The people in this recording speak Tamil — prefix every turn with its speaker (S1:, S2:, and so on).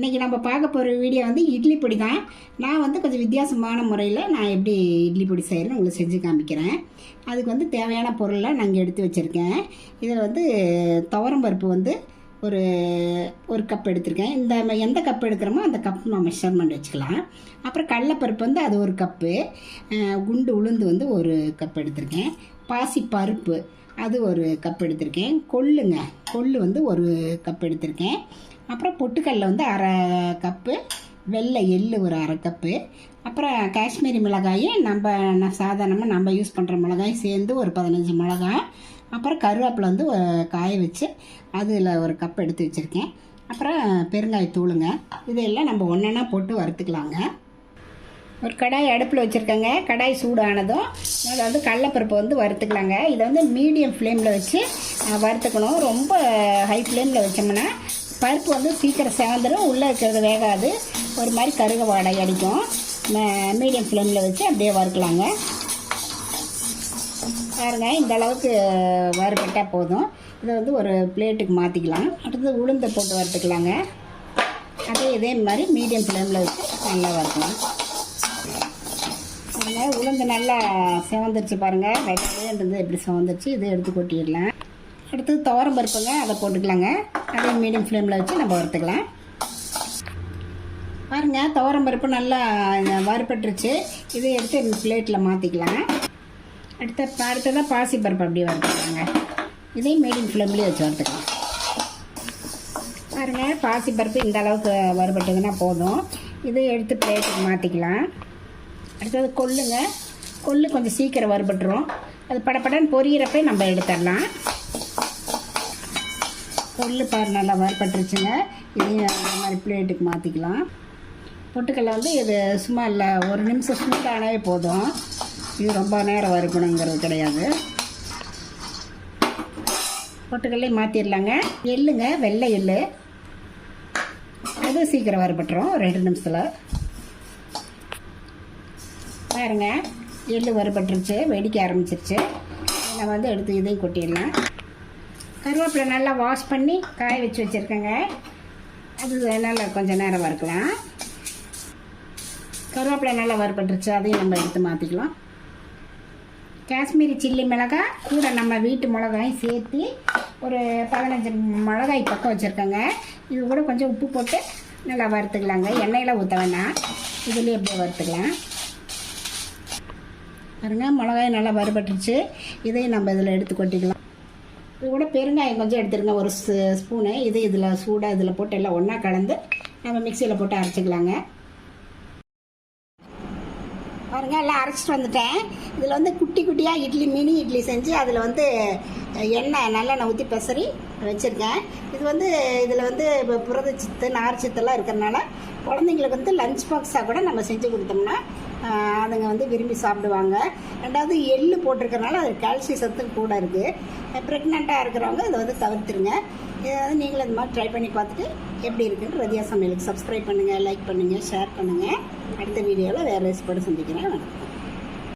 S1: இன்றைக்கி நம்ம பார்க்க போகிற வீடியோ வந்து இட்லி பொடி தான். நான் வந்து கொஞ்சம் வித்தியாசமான முறையில் நான் எப்படி இட்லி பொடி செய்கிறேன்னு உங்களுக்கு செஞ்சு காமிக்கிறேன். அதுக்கு வந்து தேவையான பொருளை நான் இங்கே எடுத்து வச்சுருக்கேன். இதில் வந்து துவரம்பருப்பு வந்து ஒரு கப் எடுத்திருக்கேன். இந்த எந்த கப் எடுக்கிறோமோ அந்த கப் நான் மெஷர்மெண்ட் வச்சுக்கலாம். அப்புறம் கடலைப்பருப்பு வந்து அது ஒரு கப்பு, குண்டு உளுந்து வந்து ஒரு கப் எடுத்திருக்கேன். பாசி பருப்பு அது ஒரு கப் எடுத்திருக்கேன். கொள்ளு வந்து ஒரு கப் எடுத்திருக்கேன். அப்புறம் பொட்டுக்கடலை வந்து அரை கப்பு, வெள்ளை எள்ளு ஒரு அரை கப்பு, அப்புறம் காஷ்மீரி மிளகாய் சாதாரணமாக நம்ம யூஸ் பண்ணுற மிளகாய் சேர்ந்து ஒரு 15 மிளகாய், அப்புறம் கருவேப்பிலை வந்து காய வச்சு அதில் ஒரு கப் எடுத்து வச்சுருக்கேன். அப்புறம் பெருங்காயத்தூளுங்க. இதெல்லாம் நம்ம ஒன்றா போட்டு வறுத்துக்கலாங்க. ஒரு கடாய் அடுப்பில் வச்சுருக்கேங்க. கடாய் சூடானதும் அதில் வந்து கடலைப்பருப்பை வந்து வறுத்துக்கலாங்க. இதை வந்து மீடியம் ஃப்ளேமில் வச்சு வறுத்துக்கணும். ரொம்ப ஹை ஃப்ளேமில் வச்சோம்னா பருப்பு வந்து சீக்கிரம் சேந்துடும், உள்ளே இருக்கிறது வேகாது, ஒரு மாதிரி கருக வாடை அடிக்கும். மீடியம் ஃப்ளேமில் வச்சு அப்படியே வறுக்கலாங்க. பாருங்க, இந்த அளவுக்கு வறுபட்டால் போதும். இதை வந்து ஒரு பிளேட்டுக்கு மாற்றிக்கலாம். அடுத்தது உளுந்தை போட்டு வறுத்துக்கலாங்க. இதே மாதிரி மீடியம் ஃப்ளேமில் வச்சு நல்லா வறுக்கலாம். பாருங்கள், உளுந்து நல்லா சிவந்துருச்சு பாருங்கள். வெள்ளையிலேருந்து எப்படி சிவந்துருச்சு. இதை எடுத்து கொட்டிடலாம். அடுத்தது துவரம் பருப்புங்க, அதை போட்டுக்கலாங்க. அதே மீடியம் ஃப்ளேமில் வச்சு நம்ம வறுத்துக்கலாம். பாருங்கள், துவரம் பருப்பு நல்லா வறுபட்டுருச்சு. இதை எடுத்து பிளேட்டில் மாற்றிக்கலாம். அடுத்ததான் பாசி பருப்பு அப்படியே வறுத்துக்கலாங்க. இதையும் மீடியம் ஃப்ளேம்லேயே வச்சு வறுத்துக்கலாம். பாருங்கள், பாசி பருப்பு இந்த அளவுக்கு வறுபட்டதுன்னா போதும். இதை எடுத்து பிளேட்டுக்கு மாற்றிக்கலாம். அடுத்தது கொள்ளு கொஞ்சம் சீக்கிரம் வறுபட்டுரும். அது படப்படன்னு பொரியிறப்ப நம்ம எடுத்துடலாம். கொள்ளு நல்லா வறுபட்டுருச்சுங்க. இதையும் அந்த மாதிரி பிளேட்டுக்கு மாற்றிக்கலாம். பொட்டுக்கடலை வந்து இது சும்மா இல்லை, ஒரு நிமிஷம் சூடானாவே போதும். இது ரொம்ப நேரம் வறுக்கணுங்கிறது கிடையாது. பொட்டுக்கடலையும் மாற்றிடலாங்க. எள்ளுங்க, வெள்ளை எள்ளு, அது சீக்கிரம் வறுபட்டுரும் 2 நிமிஷத்தில். பாருங்க, எள்ளு வறுபட்டுருச்சு, வெடிக்க ஆரம்பிச்சிருச்சு. நம்ம வந்து எடுத்து இதையும் கொட்டிடலாம். கருவேப்பிலை நல்லா வாஷ் பண்ணி காய வச்சு வச்சுருக்கேங்க. அது நல்லா கொஞ்சம் நேரம் வறுக்கலாம். கருவேப்பிலை நல்லா வறுபட்டுருச்சு, அதையும் நம்ம எடுத்து மாற்றிக்கலாம். காஷ்மீரி சில்லி மிளகாய் கூட நம்ம வீட்டு மிளகாயும் சேர்த்து ஒரு 15 மிளகாய் பக்கம் வச்சுருக்கேங்க. இது கூட கொஞ்சம் உப்பு போட்டு நல்லா வறுத்துக்கலாங்க. எண்ணெயில் ஊற்ற வேணாம், இதுலேயே எப்படியே வறுத்துக்கலாம். பாருங்கள், மிளகாய் நல்லா வறுபட்டுருச்சு. இதையும் நம்ம இதில் எடுத்து கொட்டிக்கலாம். இது கூட பெருங்காயம் கொஞ்சம் எடுத்துருங்க, ஒரு ஸ்பூனு. இதில் சூடாக இதில் போட்டு எல்லாம் ஒன்றா கலந்து நம்ம மிக்சியில் போட்டு அரைச்சிக்கலாங்க. பாருங்கள், எல்லாம் அரைச்சிட்டு வந்துட்டேன். இதில் வந்து குட்டி குட்டியாக மினி இட்லி செஞ்சு அதில் வந்து நல்லெண்ணெய் ஊற்றி பெசரி வச்சுருக்கேன். இது வந்து இதில் வந்து இப்போ புரதச்சத்து நார்ச்சத்தெல்லாம் இருக்கிறனால குழந்தைங்களுக்கு வந்து லஞ்ச் பாக்ஸாக கூட நம்ம செஞ்சு கொடுத்தோம்னா அதுங்க வந்து விரும்பி சாப்பிடுவாங்க. ரெண்டாவது எள்ளு போட்டிருக்கறனால அது கால்சியம் சத்து கூட இருக்குது. ப்ரெக்னெண்ட்டாக இருக்கிறவங்க இதை வந்து தவிர்த்துருங்க. இதை வந்து நீங்களும் இந்த மாதிரி ட்ரை பண்ணி பார்த்துட்டு எப்படி இருக்குன்னு ரதியா சமையலுக்கு சப்ஸ்கிரைப் பண்ணுங்கள், லைக் பண்ணுங்கள், ஷேர் பண்ணுங்கள். அடுத்த வீடியோவில் வேறு ரெசிபியோடு சந்திக்கிறேன்.